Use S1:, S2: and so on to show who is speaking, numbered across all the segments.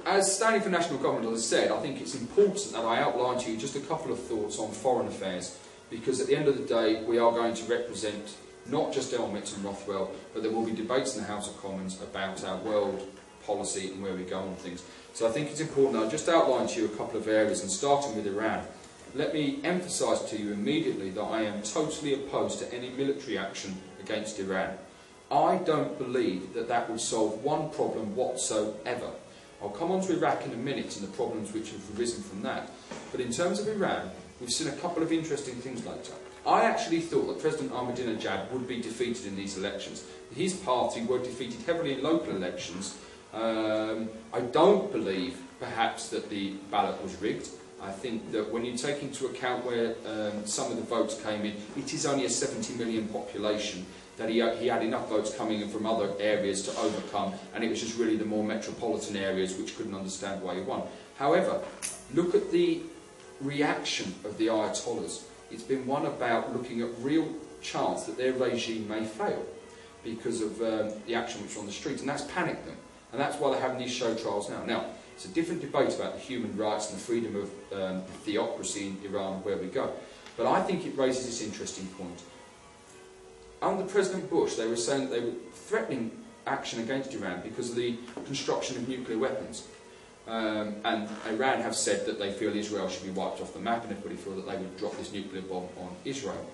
S1: as standing for national government, as I said, I think it's important that I outline to you just a couple of thoughts on foreign affairs, because at the end of the day, we are going to represent not just Elmet and Rothwell, but there will be debates in the House of Commons about our world policy and where we go on things. So I think it's important that I just outline to you a couple of areas, and starting with Iran. Let me emphasise to you immediately that I am totally opposed to any military action against Iran. I don't believe that that would solve one problem whatsoever. I'll come on to Iraq in a minute and the problems which have arisen from that. But in terms of Iran, we've seen a couple of interesting things later. I actually thought that President Ahmadinejad would be defeated in these elections. His party were defeated heavily in local elections. I don't believe, perhaps, that the ballot was rigged. I think that when you take into account where some of the votes came in, it is only a 70 million population, that he had enough votes coming in from other areas to overcome, and it was just really the more metropolitan areas which couldn't understand why he won. However, look at the reaction of the Ayatollahs. It's been one about looking at real chance that their regime may fail because of the action which was on the streets, and that's panicked them. And that's why they're having these show trials now. Now, it's a different debate about the human rights and the freedom of theocracy in Iran, where we go. But I think it raises this interesting point. Under President Bush, they were saying that they were threatening action against Iran because of the construction of nuclear weapons. And Iran have said that they feel Israel should be wiped off the map, and everybody feel that they would drop this nuclear bomb on Israel.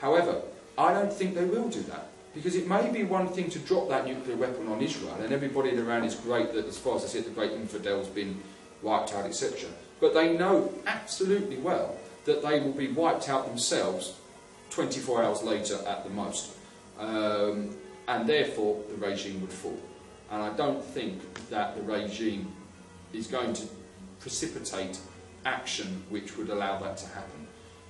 S1: However, I don't think they will do that, because it may be one thing to drop that nuclear weapon on Israel, and everybody in Iran is great that, as far as I see it, the great infidel's been wiped out, etc. But they know absolutely well that they will be wiped out themselves 24 hours later at the most. And therefore the regime would fall. And I don't think that the regime is going to precipitate action which would allow that to happen.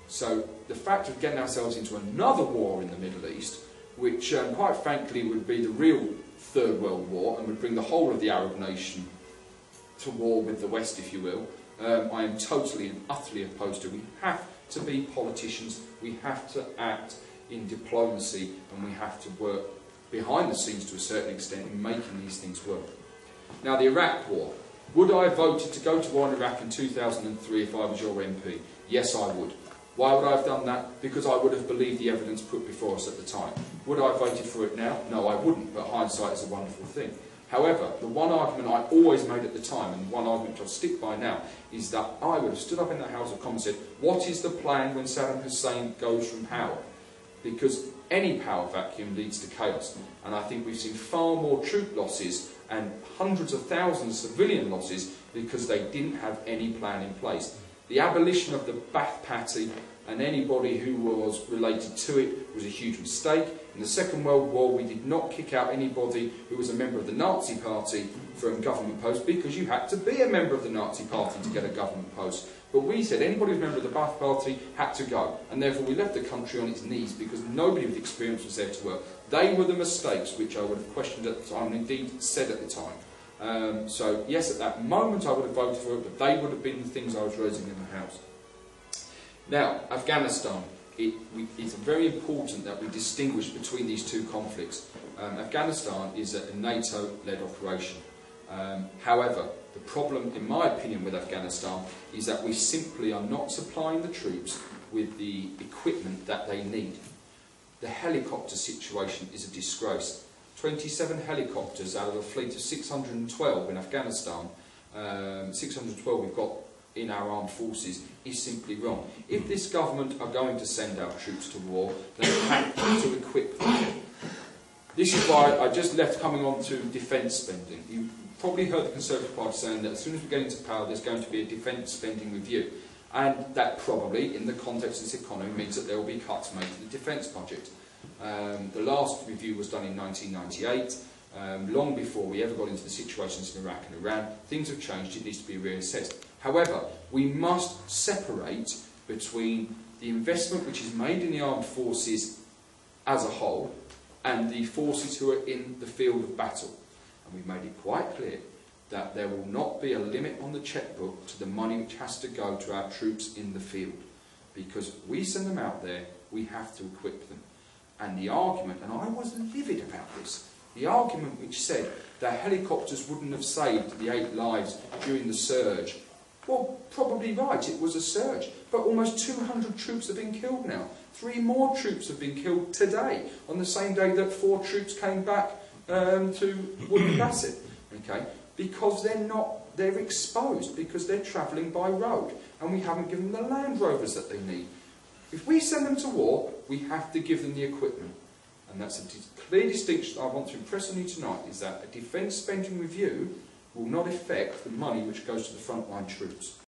S1: So the fact of getting ourselves into another war in the Middle East, which quite frankly would be the real Third World War and would bring the whole of the Arab nation to war with the West, if you will, I am totally and utterly opposed to. We have to be politicians, we have to act in diplomacy, and we have to work behind the scenes to a certain extent in making these things work. Now, the Iraq War. Would I have voted to go to war in Iraq in 2003 if I was your MP? Yes, I would. Why would I have done that? Because I would have believed the evidence put before us at the time. Would I have voted for it now? No, I wouldn't, but hindsight is a wonderful thing. However, the one argument I always made at the time, and one argument which I'll stick by now, is that I would have stood up in the House of Commons and said, what is the plan when Saddam Hussein goes from power? Because any power vacuum leads to chaos. And I think we've seen far more troop losses and hundreds of thousands of civilian losses because they didn't have any plan in place. The abolition of the Ba'ath Party and anybody who was related to it was a huge mistake. In the Second World War, we did not kick out anybody who was a member of the Nazi Party from government posts, because you had to be a member of the Nazi Party to get a government post. But we said anybody who was a member of the Ba'ath Party had to go, and therefore we left the country on its knees because nobody with experience was there to work. They were the mistakes which I would have questioned at the time, and indeed said at the time. So yes, at that moment I would have voted for it, but they would have been the things I was raising in the House. Now, Afghanistan. It's very important that we distinguish between these two conflicts. Afghanistan is a NATO-led operation. However, the problem, in my opinion, with Afghanistan is that we simply are not supplying the troops with the equipment that they need. The helicopter situation is a disgrace. 27 helicopters out of a fleet of 612 in Afghanistan, 612 we've got in our armed forces, is simply wrong. If this government are going to send our troops to war, then they have to equip them. This is why I just left coming on to defence spending. You probably heard the Conservative Party saying that as soon as we get into power, there's going to be a defence spending review. And that probably, in the context of this economy, means that there will be cuts made to the defence budget. The last review was done in 1998. Long before we ever got into the situations in Iraq and Iran. Things have changed, it needs to be reassessed. However, we must separate between the investment which is made in the armed forces as a whole and the forces who are in the field of battle. And we've made it quite clear that there will not be a limit on the chequebook to the money which has to go to our troops in the field. Because we send them out there, we have to equip them. And the argument, and I was livid about this, The argument which said that helicopters wouldn't have saved the 8 lives during the surge, well, probably right, it was a surge, but almost 200 troops have been killed now. 3 more troops have been killed today, on the same day that 4 troops came back to Woodland Bassett, okay? Because they're exposed, because they're travelling by road, and we haven't given them the Land Rovers that they need. If we send them to war, we have to give them the equipment. And that's a clear distinction I want to impress on you tonight, is that a defence spending review will not affect the money which goes to the frontline troops.